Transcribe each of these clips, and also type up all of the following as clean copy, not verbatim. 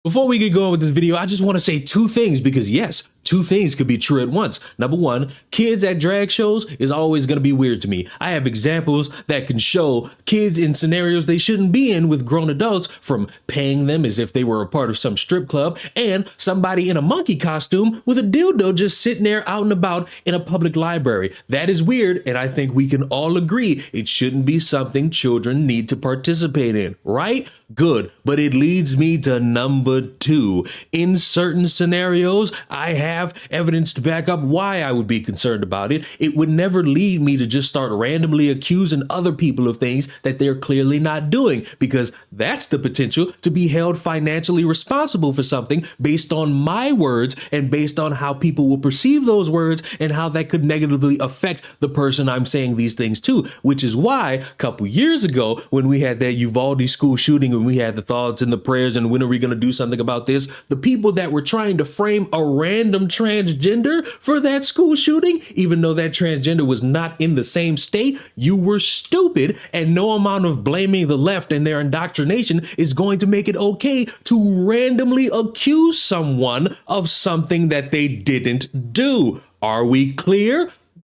Before we get going with this video, I just want to say two things because yes, two things could be true at once. Number one, kids at drag shows is always going to be weird to me. I have examples that can show kids in scenarios they shouldn't be in with grown adults, from paying them as if they were a part of some strip club, and somebody in a monkey costume with a dildo just sitting there out and about in a public library. That is weird, and I think we can all agree it shouldn't be something children need to participate in, right? Good, but it leads me to number two. In certain scenarios, I have evidence to back up why I would be concerned about it. It would never lead me to just start randomly accusing other people of things that they're clearly not doing, because that's the potential to be held financially responsible for something based on my words and based on how people will perceive those words and how that could negatively affect the person I'm saying these things to, which is why a couple years ago when we had that Uvalde school shooting and we had the thoughts and the prayers and when are we going to do something about this, the people that were trying to frame a random transgender for that school shooting, even though that transgender was not in the same state, you were stupid, and no amount of blaming the left and their indoctrination is going to make it okay to randomly accuse someone of something that they didn't do. Are we clear?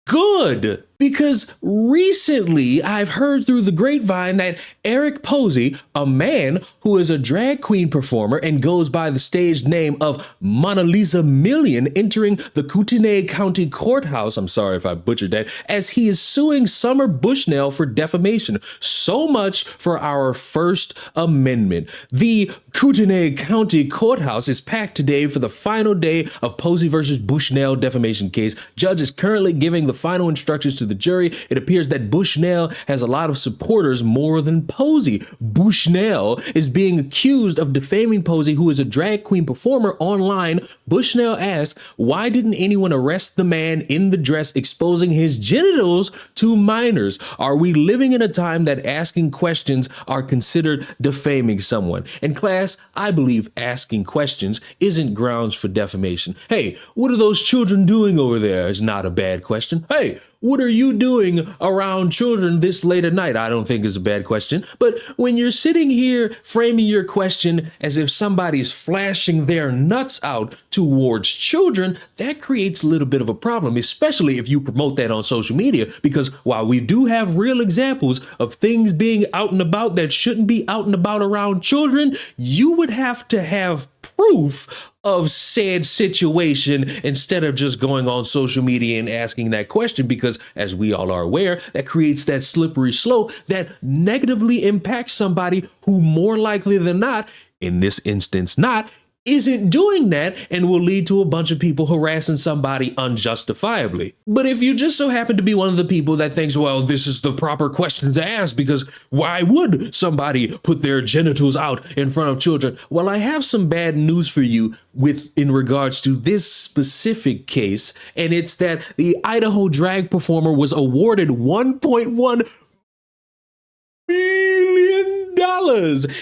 Good. Because recently I've heard through the grapevine that Eric Posey, a man who is a drag queen performer and goes by the stage name of Mona Lisa Million, entering the Kootenai County Courthouse, I'm sorry if I butchered that, as he is suing Summer Bushnell for defamation. So much for our First Amendment. The Kootenai County Courthouse is packed today for the final day of Posey versus Bushnell defamation case. Judge is currently giving the final instructions to the jury. It appears that Bushnell has a lot of supporters more than Posey. Bushnell is being accused of defaming Posey, who is a drag queen performer, online. Bushnell asks, why didn't anyone arrest the man in the dress exposing his genitals to minors? Are we living in a time that asking questions are considered defaming someone? In class, I believe asking questions isn't grounds for defamation. Hey, what are those children doing over there? Is not a bad question. Hey, what are you doing around children this late at night? I don't think is a bad question. But when you're sitting here framing your question as if somebody's flashing their nuts out towards children, that creates a little bit of a problem, especially if you promote that on social media. Because while we do have real examples of things being out and about that shouldn't be out and about around children, you would have to have proof of said situation instead of just going on social media and asking that question, because as we all are aware, that creates that slippery slope that negatively impacts somebody who more likely than not, in this instance not, isn't doing that, and will lead to a bunch of people harassing somebody unjustifiably. But if you just so happen to be one of the people that thinks, well, this is the proper question to ask because why would somebody put their genitals out in front of children? Well, I have some bad news for you in regards to this specific case, and it's that the Idaho drag performer was awarded $1.1 million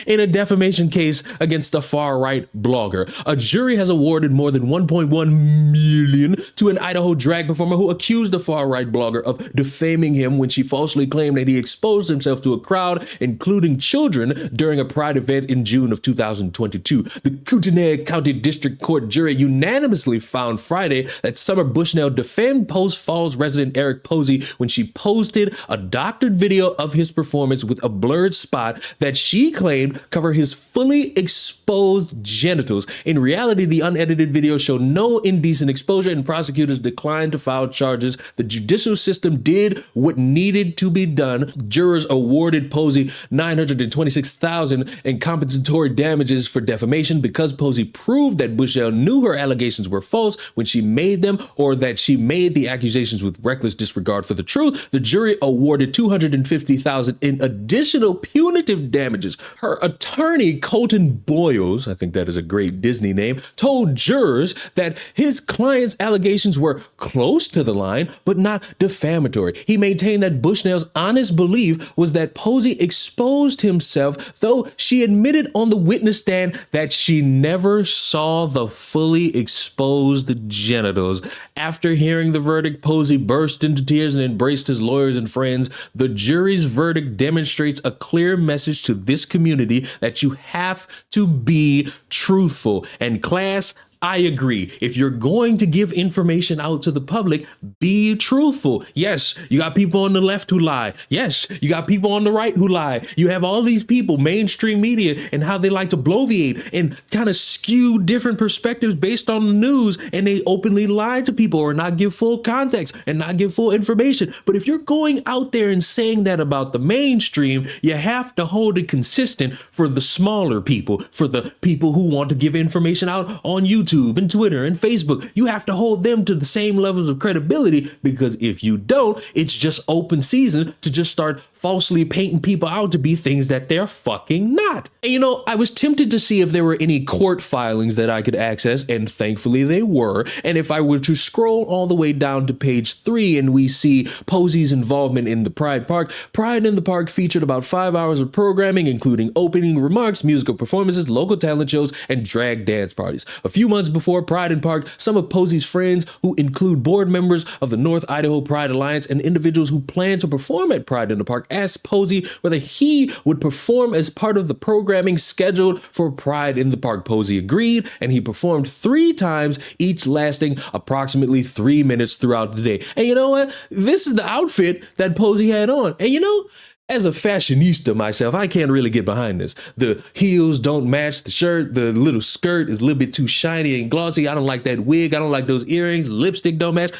in a defamation case against a far-right blogger. A jury has awarded more than $1.1 million to an Idaho drag performer who accused the far-right blogger of defaming him when she falsely claimed that he exposed himself to a crowd, including children, during a Pride event in June of 2022. The Kootenai County District Court jury unanimously found Friday that Summer Bushnell defamed Post Falls resident Eric Posey when she posted a doctored video of his performance with a blurred spot that she claimed cover his fully exposed genitals. In reality, the unedited video showed no indecent exposure, and prosecutors declined to file charges. The judicial system did what needed to be done. Jurors awarded Posey $926,000 in compensatory damages for defamation because Posey proved that Bushnell knew her allegations were false when she made them, or that she made the accusations with reckless disregard for the truth. The jury awarded $250,000 in additional punitive damages. Her attorney, Colton Boyles, I think that is a great Disney name, told jurors that his client's allegations were close to the line, but not defamatory. He maintained that Bushnell's honest belief was that Posey exposed himself, though she admitted on the witness stand that she never saw the fully exposed genitals. After hearing the verdict, Posey burst into tears and embraced his lawyers and friends. The jury's verdict demonstrates a clear message message to this community that you have to be truthful. And class, I agree. If you're going to give information out to the public, be truthful. Yes, you got people on the left who lie. Yes, you got people on the right who lie. You have all these people, mainstream media, and how they like to bloviate and kind of skew different perspectives based on the news, and they openly lie to people or not give full context and not give full information. But if you're going out there and saying that about the mainstream, you have to hold it consistent for the smaller people, for the people who want to give information out on YouTube and Twitter and Facebook. You have to hold them to the same levels of credibility, because if you don't, it's just open season to just start falsely painting people out to be things that they're fucking not. And you know, I was tempted to see if there were any court filings that I could access, and thankfully they were. And if I were to scroll all the way down to page 3 and we see Posey's involvement in the Pride Park, Pride in the Park featured about 5 hours of programming, including opening remarks, musical performances, local talent shows, and drag dance parties. A few months before Pride in Park, some of Posey's friends, who include board members of the North Idaho Pride Alliance and individuals who plan to perform at Pride in the Park, asked Posey whether he would perform as part of the programming scheduled for Pride in the Park. Posey agreed, and he performed 3 times, each lasting approximately 3 minutes throughout the day. And you know what? This is the outfit that Posey had on. And you know, as a fashionista myself, I can't really get behind this. The heels don't match the shirt. The little skirt is a little bit too shiny and glossy. I don't like that wig. I don't like those earrings. Lipstick don't match.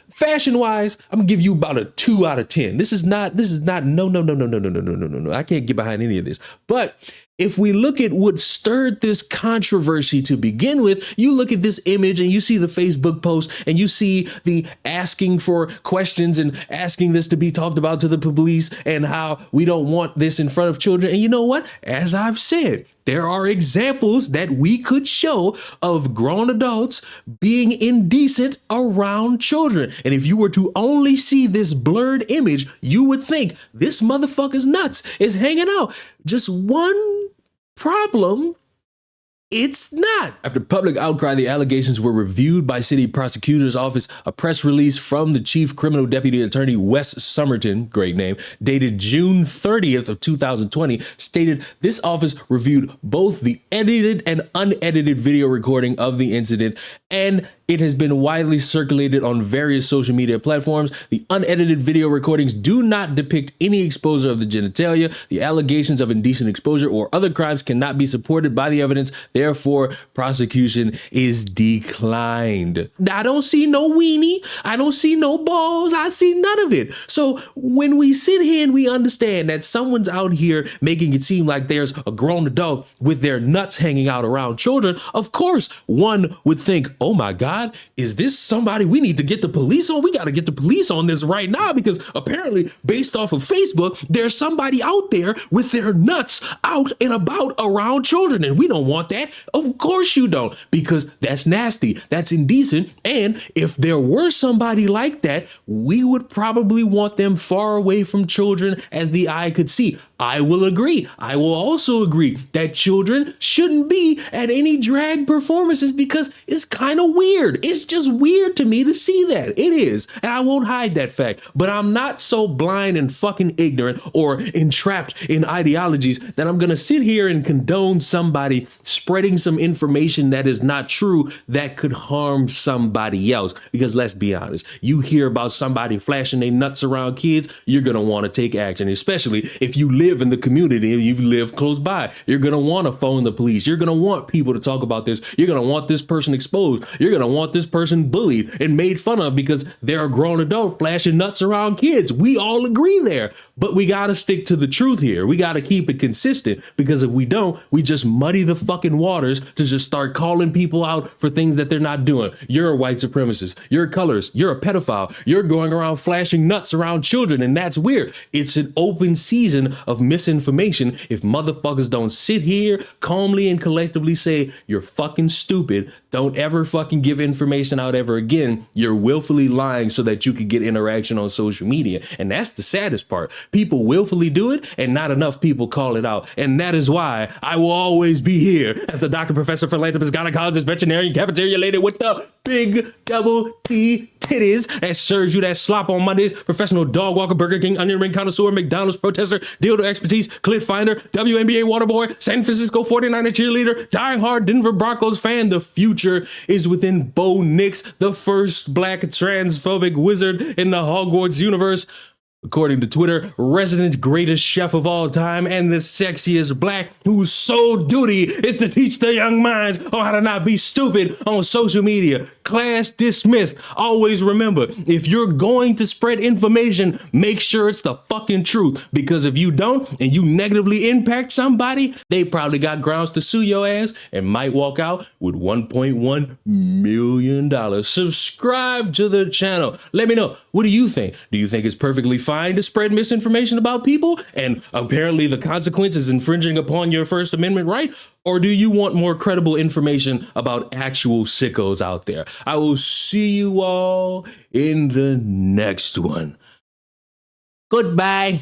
Fashion-wise, I'm gonna give you about a 2 out of 10. This is not, no. I can't get behind any of this. But if we look at what stirred this controversy to begin with, you look at this image and you see the Facebook post and you see the asking for questions and asking this to be talked about to the police and how we don't want this in front of children. And you know what? As I've said, there are examples that we could show of grown adults being indecent around children. And if you were to only see this blurred image, you would think this motherfucker's nuts is hanging out. Just one problem: it's not. After public outcry, the allegations were reviewed by city prosecutor's office. A press release from the chief criminal deputy attorney, Wes Somerton, great name, dated June 30th of 2020, stated this office reviewed both the edited and unedited video recording of the incident, and it has been widely circulated on various social media platforms. The unedited video recordings do not depict any exposure of the genitalia. The allegations of indecent exposure or other crimes cannot be supported by the evidence. Therefore, prosecution is declined. I don't see no weenie. I don't see no balls. I see none of it. So when we sit here and we understand that someone's out here making it seem like there's a grown adult with their nuts hanging out around children, of course, one would think, oh my God, is this somebody we need to get the police on? We got to get the police on this right now, because apparently, based off of Facebook, there's somebody out there with their nuts out and about around children, and we don't want that. Of course you don't, because that's nasty. That's indecent. And if there were somebody like that, we would probably want them far away from children as the eye could see. I will agree. I will also agree that children shouldn't be at any drag performances, because it's kind of weird. It's just weird to me to see that. It is. And I won't hide that fact. But I'm not so blind and fucking ignorant or entrapped in ideologies that I'm going to sit here and condone somebody spreading some information that is not true that could harm somebody else. Because let's be honest, you hear about somebody flashing their nuts around kids, you're going to want to take action, especially if you live in the community and you live close by. You're going to want to phone the police. You're going to want people to talk about this. You're going to want this person exposed. You're going to want this person bullied and made fun of because they're a grown adult flashing nuts around kids. We all agree there, but we got to stick to the truth here. We got to keep it consistent, because if we don't, we just muddy the fucking waters to just start calling people out for things that they're not doing. You're a white supremacist. You're a colorist. You're a pedophile. You're going around flashing nuts around children, and that's weird. It's an open season of misinformation if motherfuckers don't sit here calmly and collectively say, you're fucking stupid. Don't ever fucking give information out ever again. You're willfully lying so that you could get interaction on social media. And that's the saddest part. People willfully do it and not enough people call it out. And that is why I will always be here as the doctor, professor, philanthropist, gynecologist, veterinarian, cafeteria lady with the big double T titties that serves you that slop on Mondays, professional dog walker, Burger King, onion ring connoisseur, McDonald's protester, dildo expertise, clit finder, WNBA water boy, San Francisco 49er cheerleader, die-hard Denver Broncos fan. The future is within Bo Nix, the first black transphobic wizard in the Hogwarts universe. According to Twitter, resident greatest chef of all time and the sexiest black whose sole duty is to teach the young minds on how to not be stupid on social media. Class dismissed. Always remember, if you're going to spread information, make sure it's the fucking truth. Because if you don't and you negatively impact somebody, they probably got grounds to sue your ass and might walk out with $1.1 million. Subscribe to the channel. Let me know. What do you think? Do you think it's perfectly fine to spread misinformation about people and apparently the consequence is infringing upon your First Amendment right? Or do you want more credible information about actual sickos out there? I will see you all in the next one. Goodbye.